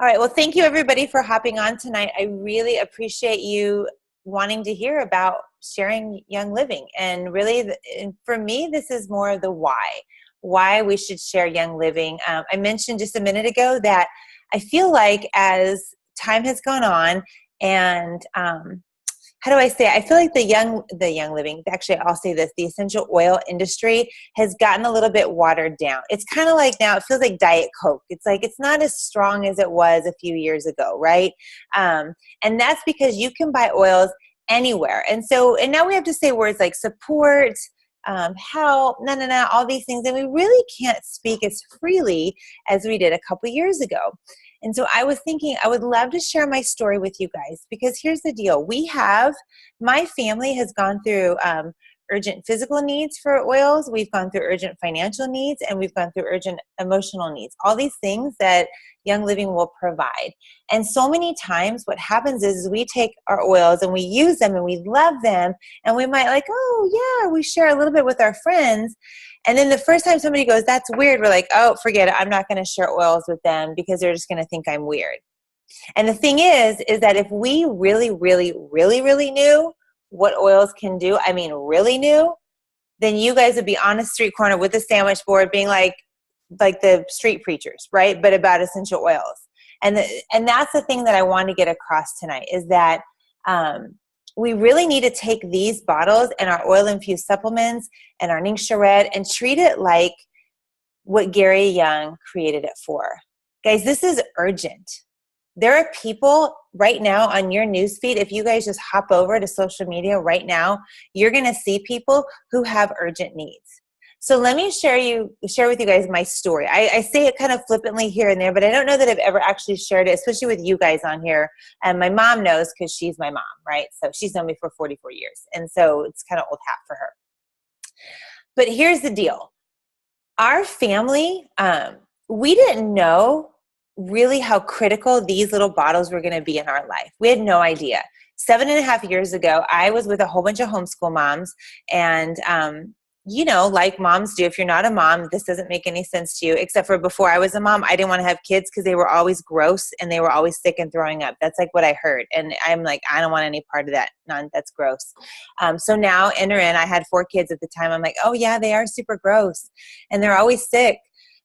All right. Well, thank you everybody for hopping on tonight. I really appreciate you wanting to hear about sharing Young Living. And really, and for me, this is more of the why we should share Young Living. I mentioned just a minute ago that I feel like as time has gone on and how do I say it? I feel like the young living, actually I'll say this, the essential oil industry has gotten a little bit watered down. It's kind of like now it feels like Diet Coke. It's like it's not as strong as it was a few years ago, right? And that's because you can buy oils anywhere. And now we have to say words like support, help, all these things. And we really can't speak as freely as we did a couple years ago. And so I was thinking I would love to share my story with you guys because here's the deal. My family has gone through urgent physical needs for oils. We've gone through urgent financial needs and we've gone through urgent emotional needs. All these things that Young Living will provide. And so many times what happens is we take our oils and we use them and we love them and we might like, oh yeah, we share a little bit with our friends. And then the first time somebody goes, that's weird, we're like, oh, forget it. I'm not going to share oils with them because they're just going to think I'm weird. And the thing is that if we really, really, really, really knew what oils can do, I mean, really knew, then you guys would be on a street corner with a sandwich board being like the street preachers, right? But about essential oils. And that's the thing that I want to get across tonight is that we really need to take these bottles and our oil-infused supplements and our Ningxia Red and treat it like what Gary Young created it for. Guys, this is urgent. There are people right now on your newsfeed, if you guys just hop over to social media right now, you're going to see people who have urgent needs. So let me share with you guys my story. I say it kind of flippantly here and there, but I don't know that I've ever actually shared it, especially with you guys on here. And my mom knows because she's my mom, right? So she's known me for 44 years. And so it's kind of old hat for her. But here's the deal. Our family, we didn't know really how critical these little bottles were going to be in our life. We had no idea. 7.5 years ago, I was with a whole bunch of homeschool moms and, like moms do, if you're not a mom, this doesn't make any sense to you, except for before I was a mom, I didn't want to have kids because they were always gross and they were always sick and throwing up. That's like what I heard. And I'm like, I don't want any part of that. None, that's gross. So now enter in, I had 4 kids at the time. I'm like, oh yeah, they are super gross and they're always sick.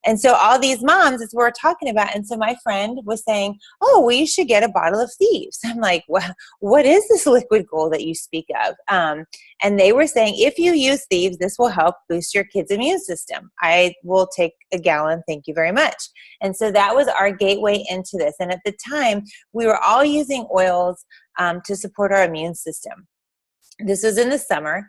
And so all these moms, it's what we're talking about. And so my friend was saying, oh, well, you should get a bottle of Thieves. I'm like, well, what is this liquid gold that you speak of? And they were saying, if you use Thieves, this will help boost your kid's immune system. I will take a gallon. Thank you very much. And so that was our gateway into this. And at the time, we were all using oils to support our immune system. This was in the summer.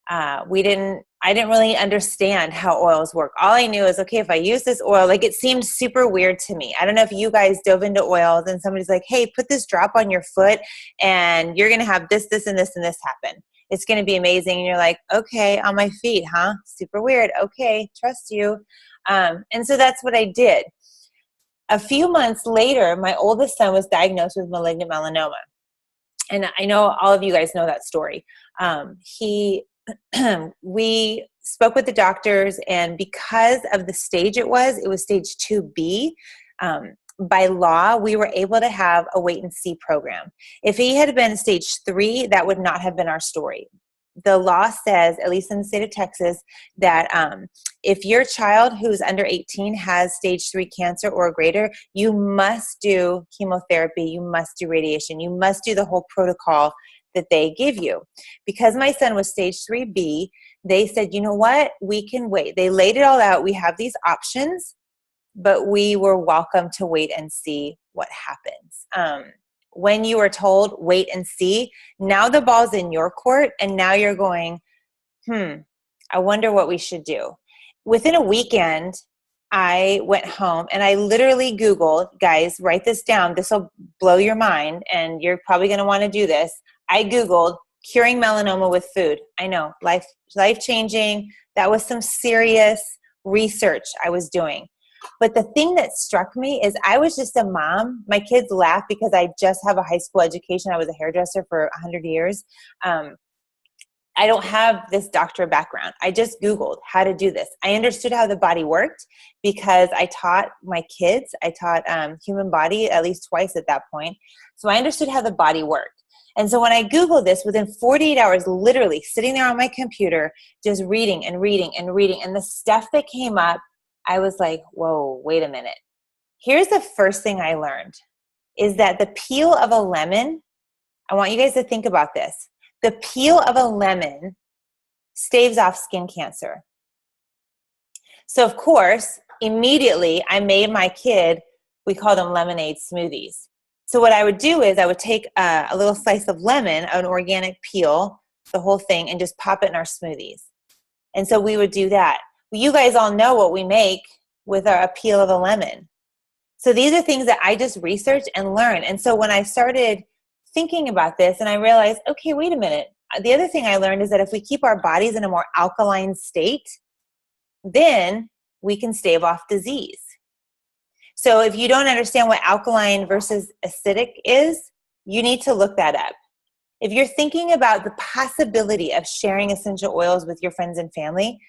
I didn't really understand how oils work. All I knew is, okay, if I use this oil, like it seemed super weird to me. I don't know if you guys dove into oils and somebody's like, hey, put this drop on your foot and you're going to have this, this, and this, and this happen. It's going to be amazing. And you're like, okay, on my feet, huh? Super weird. Okay, trust you. And so that's what I did. A few months later, my oldest son was diagnosed with malignant melanoma. And I know all of you guys know that story. We spoke with the doctors, and because of the stage it was stage 2B. By law, we were able to have a wait and see program. If he had been stage 3, that would not have been our story. The law says, at least in the state of Texas, that if your child who's under 18 has stage 3 cancer or greater, you must do chemotherapy, you must do radiation, you must do the whole protocol that they give you. Because my son was stage 3B, they said, you know what, we can wait. They laid it all out. We have these options, but we were welcome to wait and see what happens. When you were told wait and see, now the ball's in your court, and now you're going, I wonder what we should do. Within a weekend, I went home and I literally Googled, guys, write this down. This will blow your mind, and you're probably going to want to do this. I Googled curing melanoma with food. I know, life-changing. That was some serious research I was doing. But the thing that struck me is I was just a mom. My kids laugh because I just have a high school education. I was a hairdresser for 100 years. I don't have this doctor background. I just Googled how to do this. I understood how the body worked because I taught my kids. I taught human body at least twice at that point. So I understood how the body worked. And so when I Googled this, within 48 hours, literally sitting there on my computer, just reading and reading and reading, and the stuff that came up, I was like, whoa, wait a minute. Here's the first thing I learned is that the peel of a lemon, I want you guys to think about this. The peel of a lemon staves off skin cancer. So of course, immediately I made my kid, we called them lemonade smoothies. So what I would do is I would take a little slice of lemon, an organic peel, the whole thing, and just pop it in our smoothies. And so we would do that. Well, you guys all know what we make with a peel of a lemon. So these are things that I just researched and learned. And so when I started thinking about this and I realized, okay, wait a minute. The other thing I learned is that if we keep our bodies in a more alkaline state, then we can stave off disease. So if you don't understand what alkaline versus acidic is, you need to look that up. If you're thinking about the possibility of sharing essential oils with your friends and family,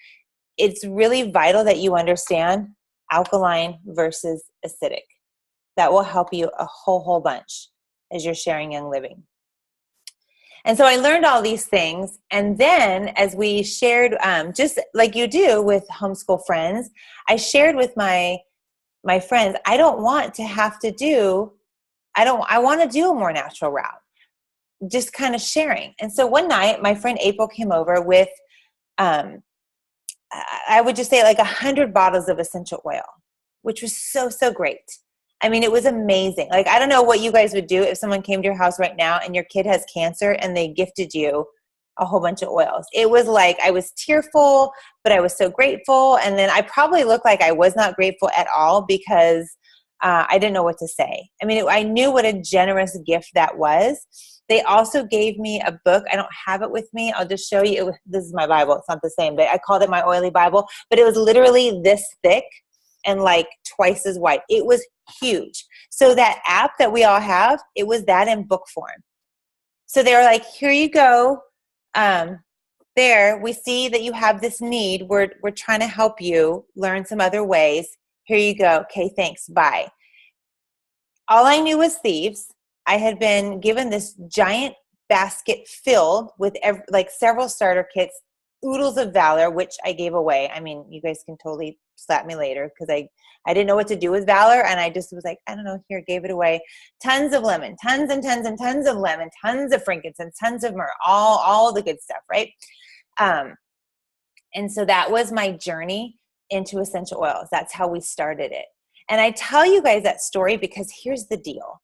it's really vital that you understand alkaline versus acidic. That will help you a whole bunch as you're sharing Young Living. And so I learned all these things. And then as we shared, just like you do with homeschool friends, I shared with my friends, I don't want to have to do, I want to do a more natural route, just kind of sharing. And so one night my friend April came over with, I would just say like 100 bottles of essential oil, which was so great. I mean, it was amazing. Like, I don't know what you guys would do if someone came to your house right now and your kid has cancer and they gifted you a whole bunch of oils. It was like, I was tearful, but I was so grateful. And then I probably looked like I was not grateful at all because I didn't know what to say. I mean, I knew what a generous gift that was. They also gave me a book. I don't have it with me. I'll just show you. This is my Bible. It's not the same, but I called it my oily Bible. But it was literally this thick and like twice as wide. It was huge. So that app that we all have, it was that in book form. So they were like, here you go. There, we see that you have this need. We're trying to help you learn some other ways. Here you go. Okay, thanks. Bye. All I knew was thieves. I had been given this giant basket filled with like several starter kits, oodles of Valor, which I gave away. I mean, you guys can totally slap me later because I didn't know what to do with Valor, and I just was like, I don't know, here, gave it away. Tons of lemon, tons and tons and tons of lemon, tons of frankincense, tons of myrrh, all the good stuff, right? And so that was my journey into essential oils. That's how we started it. And I tell you guys that story because here's the deal.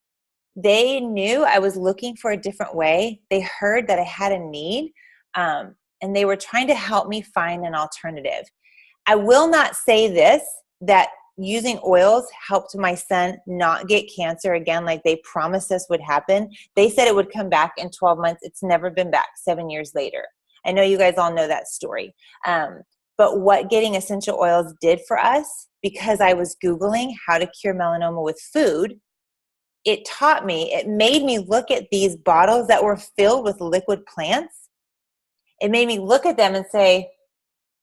They knew I was looking for a different way. They heard that I had a need, and they were trying to help me find an alternative. I will not say this, that using oils helped my son not get cancer again like they promised us would happen. They said it would come back in 12 months. It's never been back 7 years later. I know you guys all know that story. But what getting essential oils did for us, because I was Googling how to cure melanoma with food, it taught me, it made me look at these bottles that were filled with liquid plants. It made me look at them and say,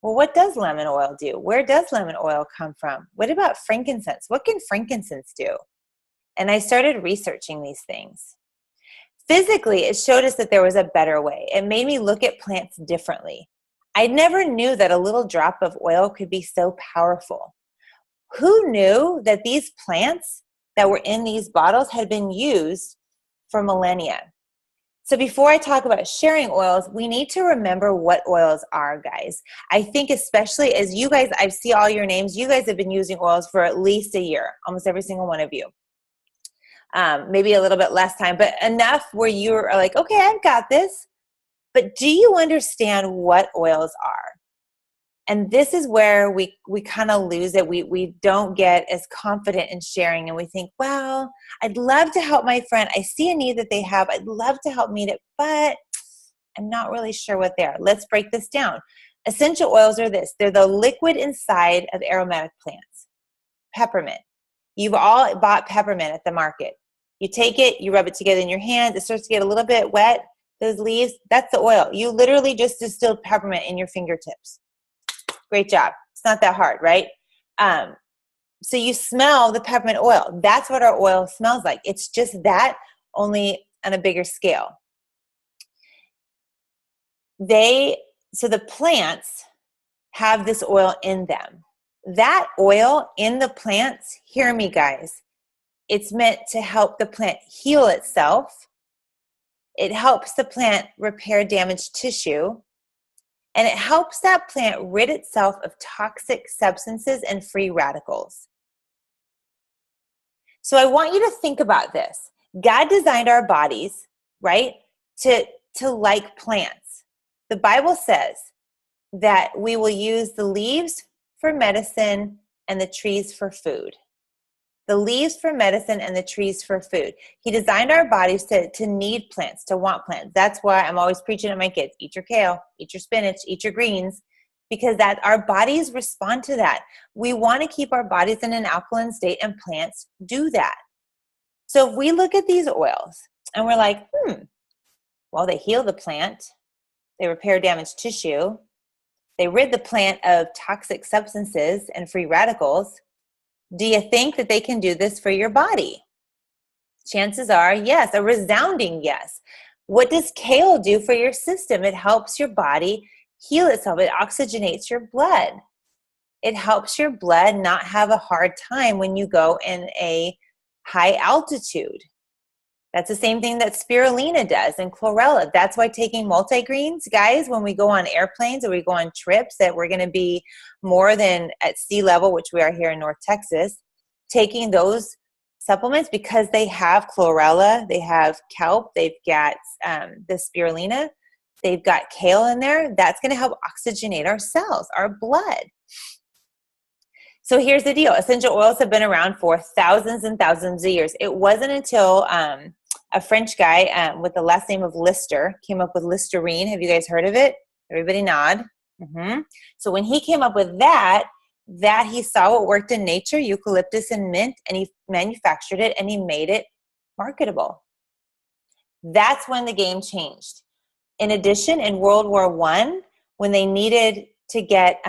well, what does lemon oil do? Where does lemon oil come from? What about frankincense? What can frankincense do? And I started researching these things. Physically, it showed us that there was a better way. It made me look at plants differently. I never knew that a little drop of oil could be so powerful. Who knew that these plants that were in these bottles had been used for millennia? So before I talk about sharing oils, we need to remember what oils are, guys. I think especially as you guys, I see all your names, you guys have been using oils for at least a year, almost every single one of you. Maybe a little bit less time, but enough where you're like, okay, I've got this. But do you understand what oils are? And this is where we kind of lose it. We don't get as confident in sharing, and we think, well, I'd love to help my friend. I see a need that they have. I'd love to help meet it, but I'm not really sure what they are. Let's break this down. Essential oils are this. They're the liquid inside of aromatic plants. Peppermint. You've all bought peppermint at the market. You take it, you rub it together in your hands. It starts to get a little bit wet. Those leaves, that's the oil. You literally just distilled peppermint in your fingertips. Great job. It's not that hard, right? So you smell the peppermint oil. That's what our oil smells like. It's just that, only on a bigger scale. So the plants have this oil in them. That oil in the plants, hear me guys, it's meant to help the plant heal itself. It helps the plant repair damaged tissue. And it helps that plant rid itself of toxic substances and free radicals. So I want you to think about this. God designed our bodies, right, to like plants. The Bible says that we will use the leaves for medicine and the trees for food. The leaves for medicine and the trees for food. He designed our bodies to need plants, to want plants. That's why I'm always preaching to my kids, eat your kale, eat your spinach, eat your greens, because that our bodies respond to that. We want to keep our bodies in an alkaline state, and plants do that. So if we look at these oils and we're like, well, they heal the plant, they repair damaged tissue, they rid the plant of toxic substances and free radicals. Do you think that they can do this for your body? Chances are yes, a resounding yes. What does kale do for your system? It helps your body heal itself. It oxygenates your blood. It helps your blood not have a hard time when you go in a high altitude. That's the same thing that spirulina does and chlorella. That's why taking multigreens, guys, when we go on airplanes or we go on trips that we're going to be more than at sea level, which we are here in North Texas, taking those supplements because they have chlorella, they have kelp, they've got the spirulina, they've got kale in there. That's going to help oxygenate our cells, our blood. So here's the deal. Essential oils have been around for thousands and thousands of years. It wasn't until a French guy with the last name of Lister came up with Listerine. Have you guys heard of it? Everybody nod. So when he came up with that he saw what worked in nature, eucalyptus and mint, and he manufactured it and he made it marketable. That's when the game changed. In addition, in World War I, when they needed to get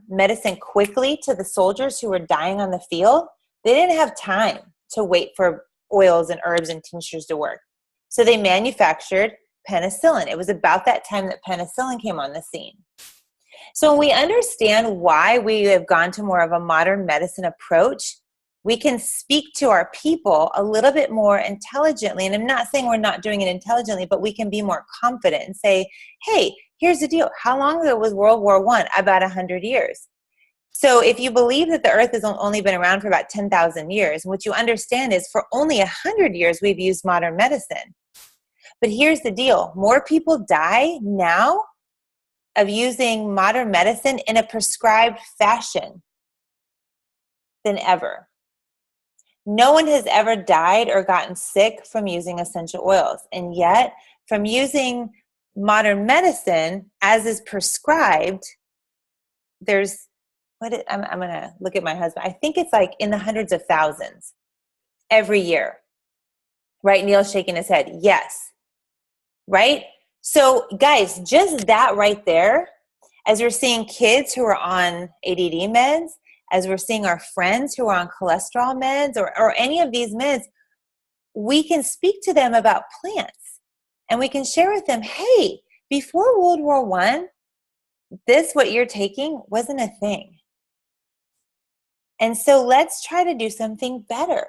medicine quickly to the soldiers who were dying on the field, they didn't have time to wait for oils and herbs and tinctures to work. So they manufactured penicillin. It was about that time that penicillin came on the scene. So when we understand why we have gone to more of a modern medicine approach, we can speak to our people a little bit more intelligently. And I'm not saying we're not doing it intelligently, but we can be more confident and say, hey, here's the deal. How long ago was World War I? About 100 years. So if you believe that the earth has only been around for about 10,000 years, what you understand is for only 100 years, we've used modern medicine. But here's the deal. More people die now of using modern medicine in a prescribed fashion than ever. No one has ever died or gotten sick from using essential oils. And yet, from using modern medicine as is prescribed, there's, I'm going to look at my husband. I think it's like in the hundreds of thousands every year. Right? Neil's shaking his head. Yes. Right? So guys, just that right there, as we're seeing kids who are on ADD meds, as we're seeing our friends who are on cholesterol meds or any of these meds, we can speak to them about plants and we can share with them, hey, before World War I, this, what you're taking, wasn't a thing. And so let's try to do something better.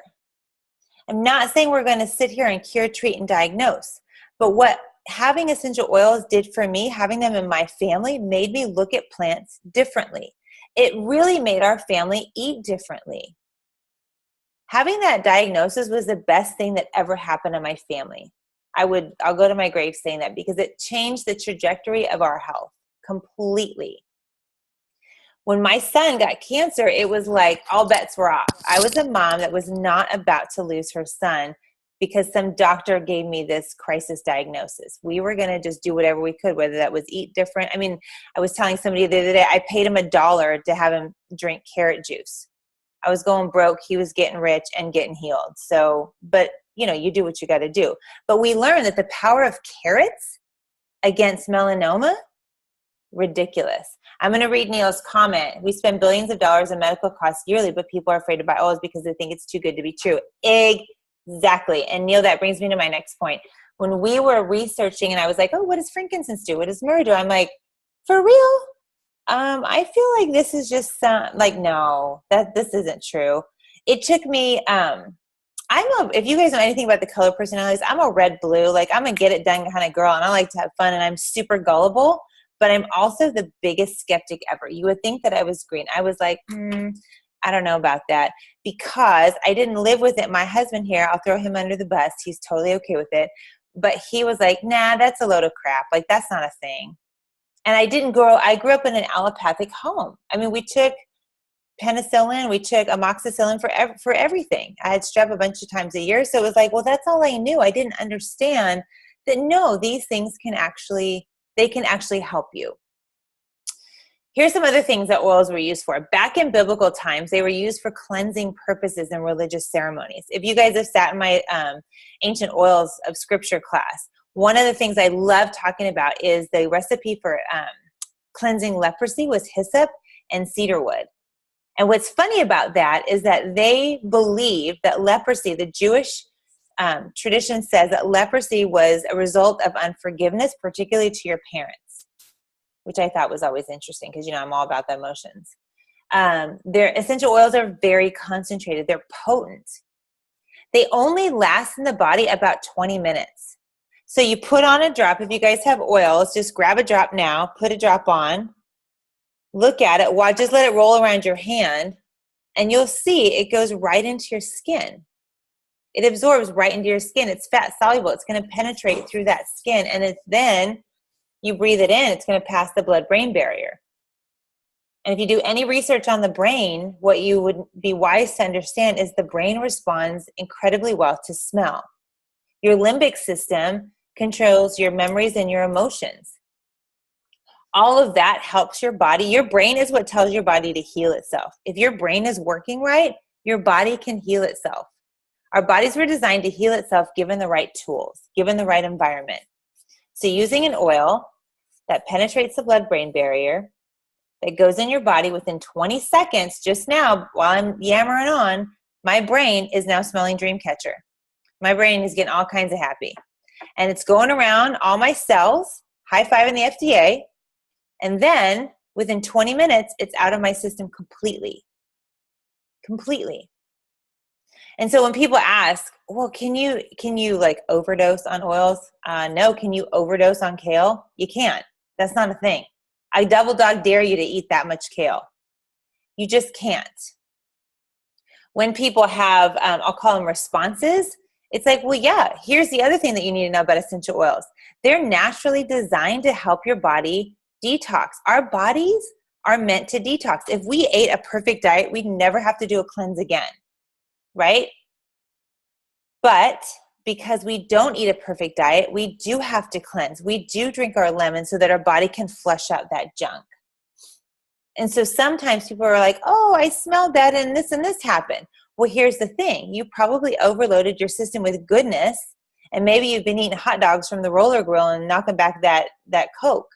I'm not saying we're going to sit here and cure, treat, and diagnose, but what having essential oils did for me, having them in my family, made me look at plants differently. It really made our family eat differently. Having that diagnosis was the best thing that ever happened to my family. I'll go to my grave saying that because it changed the trajectory of our health completely. When my son got cancer, it was like all bets were off. I was a mom that was not about to lose her son because some doctor gave me this crisis diagnosis. We were going to just do whatever we could, whether that was eat different. I mean, I was telling somebody the other day, I paid him $1 to have him drink carrot juice. I was going broke. He was getting rich and getting healed. So, but you know, you do what you got to do. But we learned that the power of carrots against melanoma? Ridiculous. I'm going to read Neil's comment. We spend billions of dollars in medical costs yearly, but people are afraid to buy oils because they think it's too good to be true. Exactly. And Neil, that brings me to my next point. When we were researching and I was like, oh, what does frankincense do? What does myrrh do? I'm like, for real? I feel like this is just no, this isn't true. It took me, if you guys know anything about the color personalities, I'm a red blue, like I'm a get it done kind of girl, and I like to have fun, and I'm super gullible, but I'm also the biggest skeptic ever. You would think that I was green. I was like, I don't know about that, because I didn't live with it. My husband here, I'll throw him under the bus. He's totally okay with it. But he was like, nah, that's a load of crap. Like, that's not a thing. And I grew up in an allopathic home. I mean, we took penicillin, we took amoxicillin for everything. I had strep a bunch of times a year. So it was like, well, that's all I knew. I didn't understand that, no, these things can actually help you. Here's some other things that oils were used for. Back in biblical times, they were used for cleansing purposes in religious ceremonies. If you guys have sat in my ancient oils of scripture class, one of the things I love talking about is the recipe for cleansing leprosy was hyssop and cedar wood. And what's funny about that is that they believe that leprosy, the Jewish tradition says that leprosy was a result of unforgiveness, particularly to your parents, which I thought was always interesting because, I'm all about the emotions. Their essential oils are very concentrated. They're potent. They only last in the body about 20 minutes. So you put on a drop. If you guys have oils, just grab a drop now, put a drop on, look at it, just let it roll around your hand, and you'll see it goes right into your skin. It absorbs right into your skin. It's fat soluble. It's going to penetrate through that skin, and then you breathe it in, it's going to pass the blood-brain barrier. And if you do any research on the brain, what you would be wise to understand is the brain responds incredibly well to smell. Your limbic system controls your memories and your emotions. All of that helps your body. Your brain is what tells your body to heal itself. If your brain is working right, your body can heal itself. Our bodies were designed to heal itself given the right tools, given the right environment. So using an oil that penetrates the blood-brain barrier, that goes in your body within 20 seconds, just now, while I'm yammering on, my brain is now smelling Dreamcatcher. My brain is getting all kinds of happy. And it's going around all my cells, high-fiving the FDA, and then within 20 minutes, it's out of my system completely. Completely. And so when people ask, well, can you like overdose on oils? No. Can you overdose on kale? You can't. That's not a thing. I double dog dare you to eat that much kale. You just can't. When people have, I'll call them responses, it's like, well, yeah, here's the other thing that you need to know about essential oils. They're naturally designed to help your body detox. Our bodies are meant to detox. If we ate a perfect diet, we'd never have to do a cleanse again, right? But because we don't eat a perfect diet, we do have to cleanse. We do drink our lemon so that our body can flush out that junk. And so sometimes people are like, oh, I smelled that and this happened. Well, here's the thing. You probably overloaded your system with goodness, and maybe you've been eating hot dogs from the roller grill and knocking back that Coke.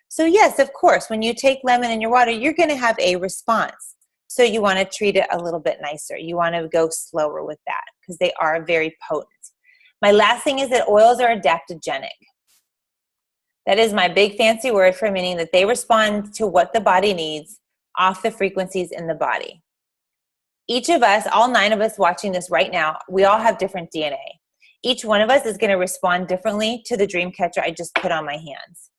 So yes, of course, when you take lemon in your water, you're going to have a response. So you want to treat it a little bit nicer. You want to go slower with that because they are very potent. My last thing is that oils are adaptogenic. That is my big fancy word for meaning that they respond to what the body needs off the frequencies in the body. Each of us, all 9 of us watching this right now, we all have different DNA. Each one of us is going to respond differently to the Dreamcatcher I just put on my hands.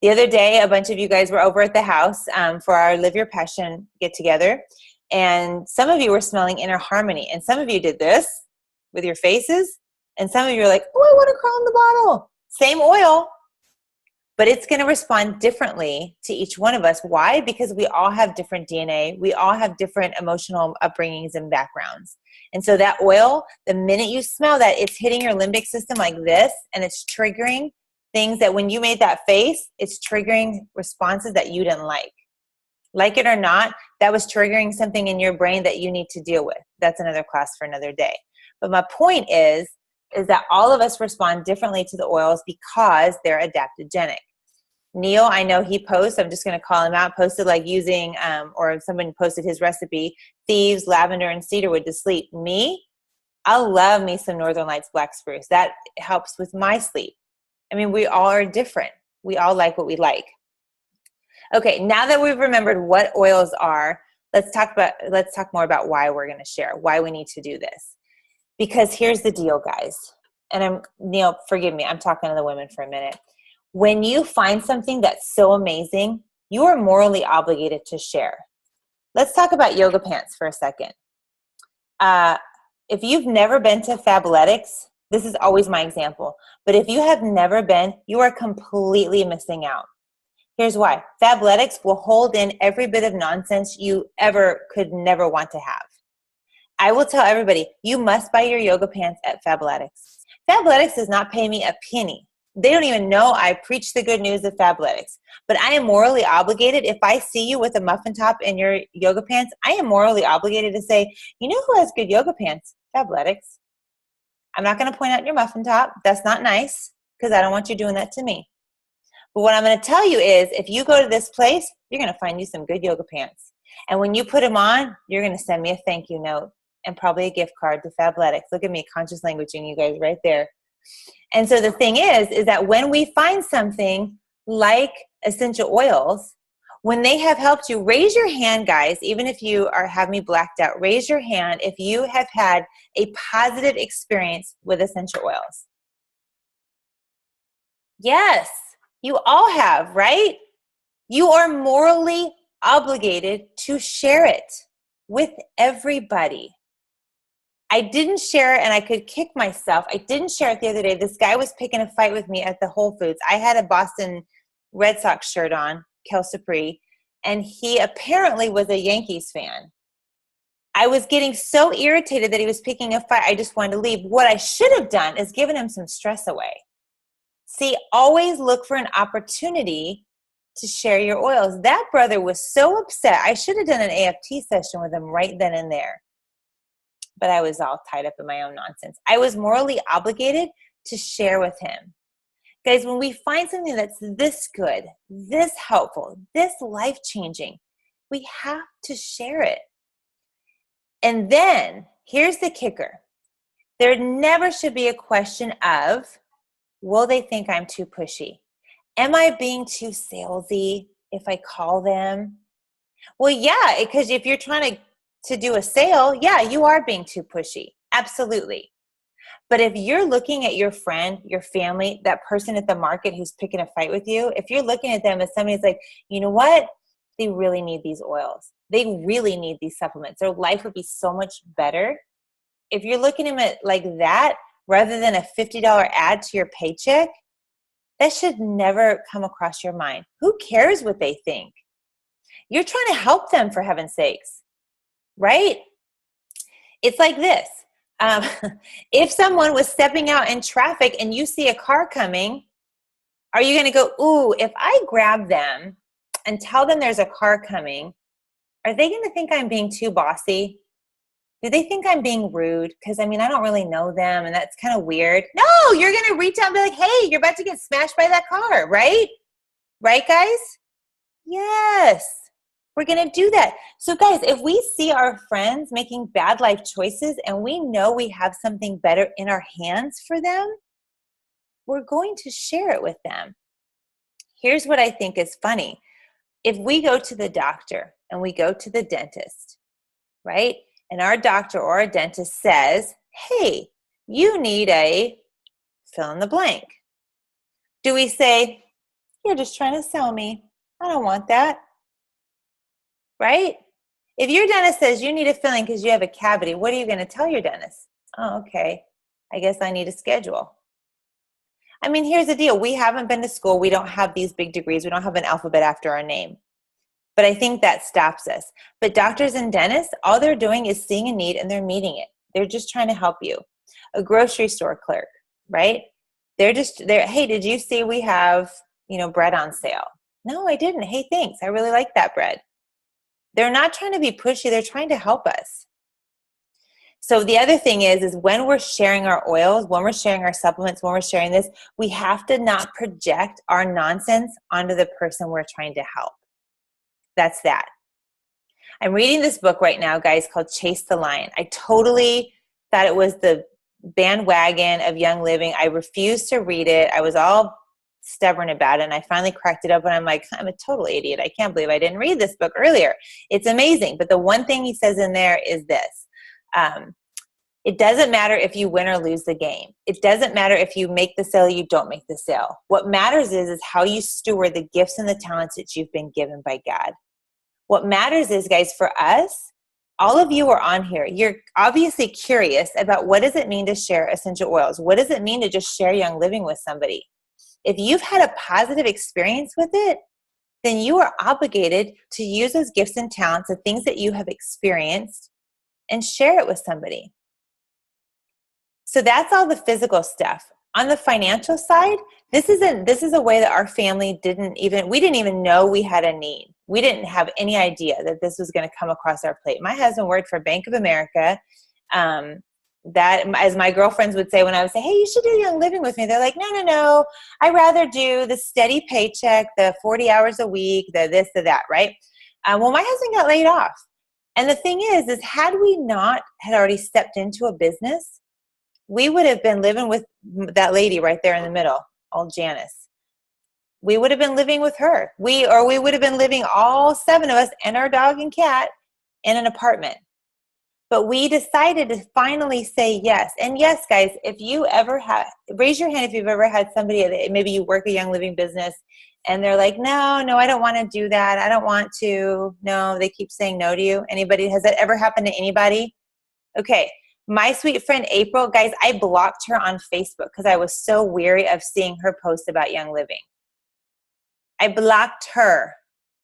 The other day, a bunch of you guys were over at the house for our Live Your Passion get-together, and some of you were smelling Inner Harmony, and some of you did this with your faces, and some of you are like, oh, I want to crawl in the bottle. Same oil, but it's going to respond differently to each one of us. Why? Because we all have different DNA. We all have different emotional upbringings and backgrounds. And so that oil, the minute you smell that, it's hitting your limbic system like this, and it's triggering things that when you made that face, it's triggering responses that you didn't like. Like it or not, that was triggering something in your brain that you need to deal with. That's another class for another day. But my point is is that all of us respond differently to the oils because they're adaptogenic. Neil, I know he posts, I'm just going to call him out, posted like using, or someone posted his recipe, thieves, lavender, and cedarwood to sleep. Me, I love me some Northern Lights black spruce. That helps with my sleep. I mean, we all are different. We all like what we like. Okay, now that we've remembered what oils are, let's talk more about why we're going to share, why we need to do this. Because here's the deal, guys. And Neil, forgive me, I'm talking to the women for a minute. When you find something that's so amazing, you are morally obligated to share. Let's talk about yoga pants for a second. If you've never been to Fabletics, this is always my example, but if you have never been, you are completely missing out. Here's why. Fabletics will hold in every bit of nonsense you ever could never want to have. I will tell everybody, you must buy your yoga pants at Fabletics. Fabletics does not pay me a penny. They don't even know I preach the good news of Fabletics. But I am morally obligated. If I see you with a muffin top in your yoga pants, I am morally obligated to say, you know who has good yoga pants? Fabletics. I'm not going to point out your muffin top. That's not nice because I don't want you doing that to me. But what I'm going to tell you is if you go to this place, you're going to find you some good yoga pants. And when you put them on, you're going to send me a thank you note and probably a gift card to Fabletics. Look at me, conscious languaging you guys right there. And so the thing is that when we find something like essential oils, when they have helped you, raise your hand, guys, even if you have me blacked out, raise your hand if you have had a positive experience with essential oils. Yes, you all have, right? You are morally obligated to share it with everybody. I didn't share it and I could kick myself. I didn't share it the other day. This guy was picking a fight with me at the Whole Foods. I had a Boston Red Sox shirt on, Kel Supri, and he apparently was a Yankees fan. I was getting so irritated that he was picking a fight, I just wanted to leave. What I should have done is given him some stress away. See, always look for an opportunity to share your oils. That brother was so upset. I should have done an AFT session with him right then and there. But I was all tied up in my own nonsense. I was morally obligated to share with him. Guys, when we find something that's this good, this helpful, this life-changing, we have to share it. And then, here's the kicker. There never should be a question of, will they think I'm too pushy? Am I being too salesy if I call them? Well, yeah, because if you're trying to do a sale, yeah, you are being too pushy. Absolutely. But if you're looking at your friend, your family, that person at the market who's picking a fight with you, if you're looking at them as somebody who's like, you know what? They really need these oils. They really need these supplements. Their life would be so much better. If you're looking at it like that, rather than a $50 ad to your paycheck, that should never come across your mind. Who cares what they think? You're trying to help them, for heaven's sakes. Right? It's like this. If someone was stepping out in traffic and you see a car coming, are you going to go, ooh, if I grab them and tell them there's a car coming, are they going to think I'm being too bossy? Do they think I'm being rude? Because, I mean, I don't really know them, and that's kind of weird. No, you're going to reach out and be like, hey, you're about to get smashed by that car, right? Right, guys? Yes. We're going to do that. So guys, if we see our friends making bad life choices and we know we have something better in our hands for them, we're going to share it with them. Here's what I think is funny. If we go to the doctor and we go to the dentist, right? And our doctor or our dentist says, hey, you need a fill in the blank. Do we say, you're just trying to sell me. I don't want that. Right? If your dentist says you need a filling because you have a cavity, what are you going to tell your dentist? Oh, okay. I guess I need a schedule. I mean, here's the deal. We haven't been to school. We don't have these big degrees. We don't have an alphabet after our name. But I think that stops us. But doctors and dentists, all they're doing is seeing a need and they're meeting it. They're just trying to help you. A grocery store clerk, right? They're hey, did you see we have, bread on sale? No, I didn't. Hey, thanks. I really like that bread. They're not trying to be pushy. They're trying to help us. So the other thing is when we're sharing our oils, when we're sharing our supplements, when we're sharing this, we have to not project our nonsense onto the person we're trying to help. That's that. I'm reading this book right now, guys, called Chase the Lion. I totally thought it was the bandwagon of Young Living. I refused to read it. I was all stubborn about it, and I finally cracked it up, and I'm like, I'm a total idiot. I can't believe I didn't read this book earlier. It's amazing. But the one thing he says in there is this. It doesn't matter if you win or lose the game. It doesn't matter if you make the sale or you don't make the sale. What matters is how you steward the gifts and the talents that you've been given by God. What matters is, guys, for us, all of you are on here. You're obviously curious about what does it mean to share essential oils? What does it mean to just share Young Living with somebody? If you've had a positive experience with it, then you are obligated to use those gifts and talents, the things that you have experienced, and share it with somebody. So that's all the physical stuff. On the financial side, this is a way that our family didn't even know we had a need. We didn't have any idea that this was going to come across our plate. My husband worked for Bank of America. That, as my girlfriends would say when I would say, hey, you should do Young Living with me. They're like, no. I'd rather do the steady paycheck, the 40 hours a week, the this, the that, right? Well, my husband got laid off. And the thing is had we not had already stepped into a business, we would have been living with that lady right there in the middle, old Janice. We would have been living with her. We would have been living, all 7 of us and our dog and cat, in an apartment. But we decided to finally say yes. And yes, guys, if you ever raise your hand if you've ever had somebody, maybe you work a Young Living business, and they're like, no, I don't want to do that. I don't want to. No, they keep saying no to you. Anybody? Has that ever happened to anybody? Okay. My sweet friend April, guys, I blocked her on Facebook because I was so weary of seeing her post about Young Living. I blocked her.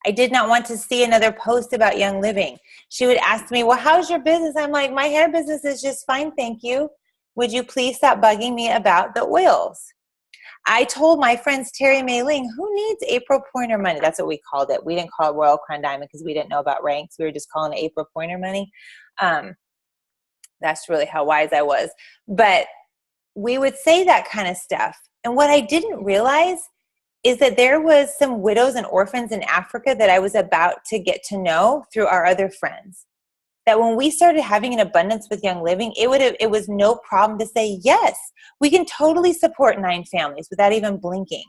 I did not want to see another post about Young Living. She would ask me, well, how's your business? I'm like, my hair business is just fine, thank you. Would you please stop bugging me about the oils? I told my friends Terry May Ling, who needs April Pointer money? That's what we called it. We didn't call it Royal Crown Diamond because we didn't know about ranks. We were just calling it April Pointer money. That's really how wise I was. But we would say that kind of stuff. And what I didn't realize is that there was some widows and orphans in Africa that I was about to get to know through our other friends. That when we started having an abundance with Young Living, it was no problem to say, yes, we can totally support 9 families without even blinking.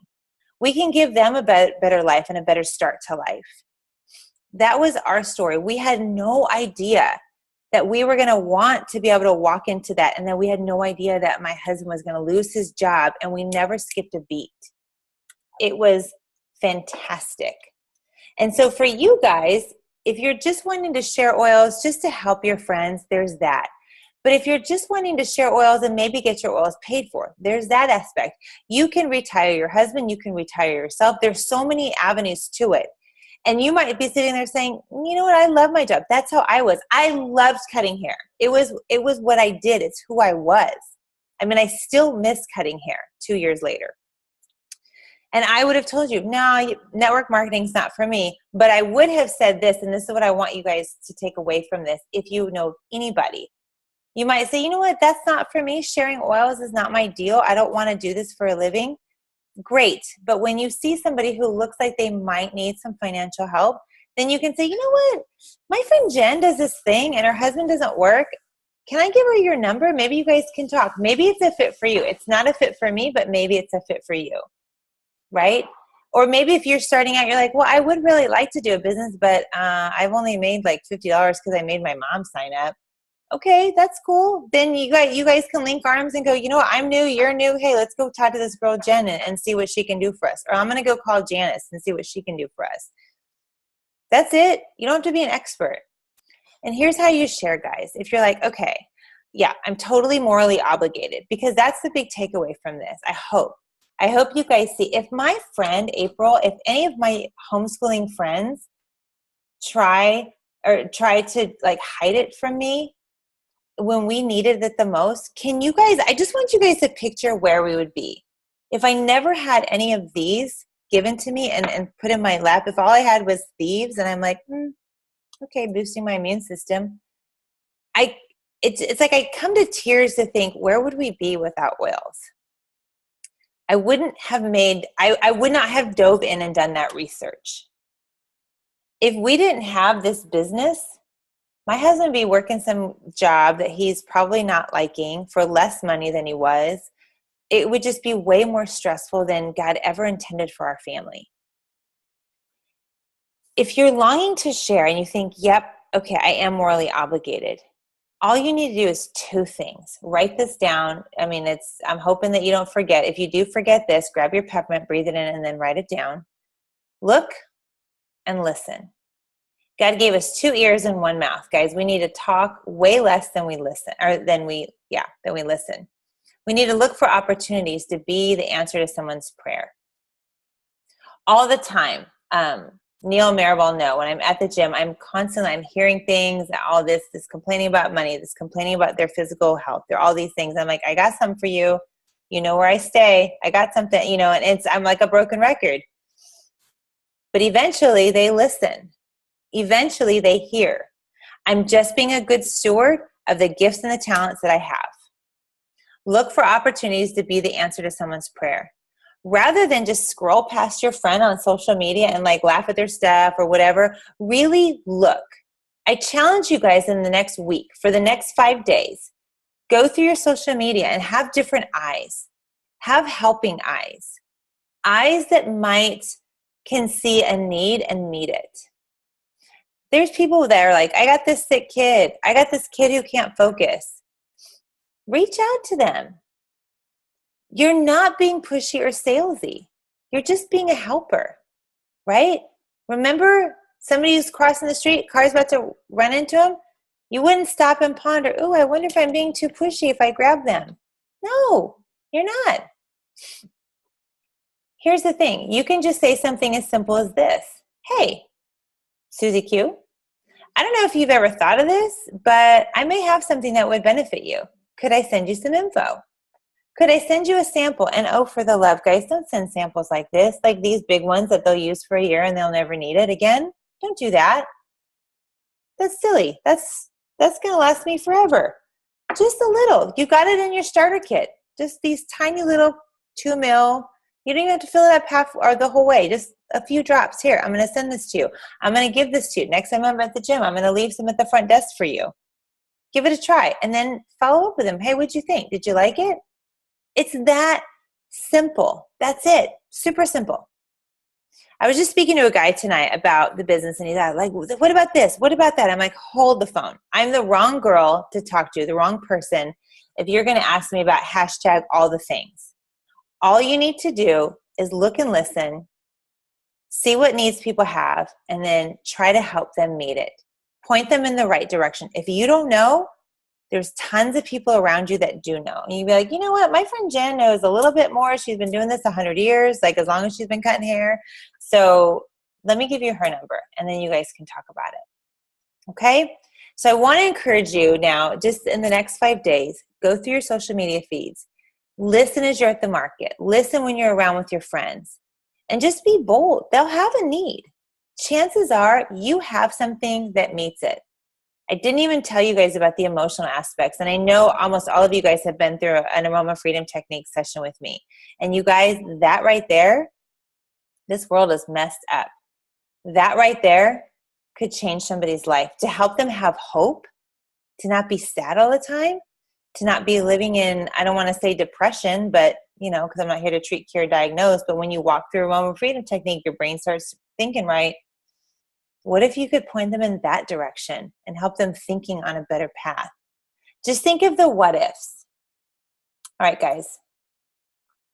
We can give them a better life and a better start to life. That was our story. We had no idea that we were going to want to be able to walk into that. And then we had no idea that my husband was going to lose his job, and we never skipped a beat. It was fantastic. And so for you guys, if you're just wanting to share oils just to help your friends, there's that. But if you're just wanting to share oils and maybe get your oils paid for, there's that aspect. You can retire your husband. You can retire yourself. There's so many avenues to it. And you might be sitting there saying, you know what, I love my job. That's how I was. I loved cutting hair. It was what I did. It's who I was. I mean, I still miss cutting hair 2 years later. And I would have told you, no, network marketing is not for me. But I would have said this, and this is what I want you guys to take away from this. If you know anybody, you might say, you know what, that's not for me. Sharing oils is not my deal. I don't want to do this for a living. Great. But when you see somebody who looks like they might need some financial help, then you can say, you know what, my friend Jen does this thing and her husband doesn't work. Can I give her your number? Maybe you guys can talk. Maybe it's a fit for you. It's not a fit for me, but maybe it's a fit for you. Right? Or maybe if you're starting out, you're like, well, I would really like to do a business, but I've only made like $50 because I made my mom sign up. Okay, that's cool. Then you guys can link arms and go, you know what, I'm new, you're new. Hey, let's go talk to this girl, Jen, and see what she can do for us. Or I'm going to go call Janice and see what she can do for us. That's it. You don't have to be an expert. And here's how you share, guys. If you're like, okay, yeah, I'm totally morally obligated, because that's the big takeaway from this. I hope you guys see, if my friend April, if any of my homeschooling friends try to like hide it from me when we needed it the most, I just want you guys to picture where we would be. If I never had any of these given to me and put in my lap, if all I had was thieves and I'm like, okay, boosting my immune system, it's like I come to tears to think, where would we be without oils? I would not have dove in and done that research. If we didn't have this business, my husband would be working some job that he's probably not liking for less money than he was. It would just be way more stressful than God ever intended for our family. If you're longing to share and you think, yep, okay, I am morally obligated, all you need to do is two things. Write this down. I mean, I'm hoping that you don't forget. If you do forget this, grab your peppermint, breathe it in, and then write it down. Look and listen. God gave us 2 ears and 1 mouth, guys. We need to talk way less than we listen, than we listen. We need to look for opportunities to be the answer to someone's prayer. All the time. Neil and Maribel know when I'm at the gym, I'm hearing things, all this complaining about money, this complaining about their physical health. There are all these things. I'm like, I got something for you. You know where I stay. I got something, and I'm like a broken record. But eventually they listen. Eventually they hear. I'm just being a good steward of the gifts and the talents that I have. Look for opportunities to be the answer to someone's prayer. Rather than just scroll past your friend on social media and like laugh at their stuff or whatever, really look. I challenge you guys in the next week, for the next 5 days, go through your social media and have different eyes. Have helping eyes. Eyes that can see a need and meet it. There's people that are like, I got this sick kid. I got this kid who can't focus. Reach out to them. You're not being pushy or salesy. You're just being a helper, right? Remember somebody who's crossing the street, car's about to run into him? You wouldn't stop and ponder, oh, I wonder if I'm being too pushy if I grab them. No, you're not. Here's the thing. You can just say something as simple as this. Hey, Susie Q, I don't know if you've ever thought of this, but I may have something that would benefit you. Could I send you some info? Could I send you a sample? And oh, for the love, guys, don't send samples like this, like these big ones that they'll use for a year and they'll never need it again. Don't do that. That's silly. That's going to last me forever. Just a little. You got it in your starter kit. Just these tiny little 2 ml. You don't even have to fill it up half or the whole way. Just a few drops. Here, I'm going to send this to you. I'm going to give this to you. Next time I'm at the gym, I'm going to leave some at the front desk for you. Give it a try. And then follow up with them. Hey, what'd you think? Did you like it? It's that simple. That's it. Super simple. I was just speaking to a guy tonight about the business, and he's like, what about this? What about that? I'm like, hold the phone. I'm the wrong girl to talk to, the wrong person, if you're going to ask me about hashtag all the things. All you need to do is look and listen, see what needs people have, and then try to help them meet it. Point them in the right direction. If you don't know, there's tons of people around you that do know. And you'd be like, you know what? My friend Jen knows a little bit more. She's been doing this 100 years, like as long as she's been cutting hair. So let me give you her number, and then you guys can talk about it. Okay? So I want to encourage you now, just in the next 5 days, go through your social media feeds. Listen as you're at the market. Listen when you're around with your friends. And just be bold. They'll have a need. Chances are you have something that meets it. I didn't even tell you guys about the emotional aspects. And I know almost all of you guys have been through an Aroma Freedom Technique session with me. And you guys, that right there, this world is messed up. That right there could change somebody's life. To help them have hope, to not be sad all the time, to not be living in, I don't want to say depression, but, because I'm not here to treat, cure, diagnose. But when you walk through Aroma Freedom Technique, your brain starts thinking right. What if you could point them in that direction and help them thinking on a better path? Just think of the what ifs. All right, guys.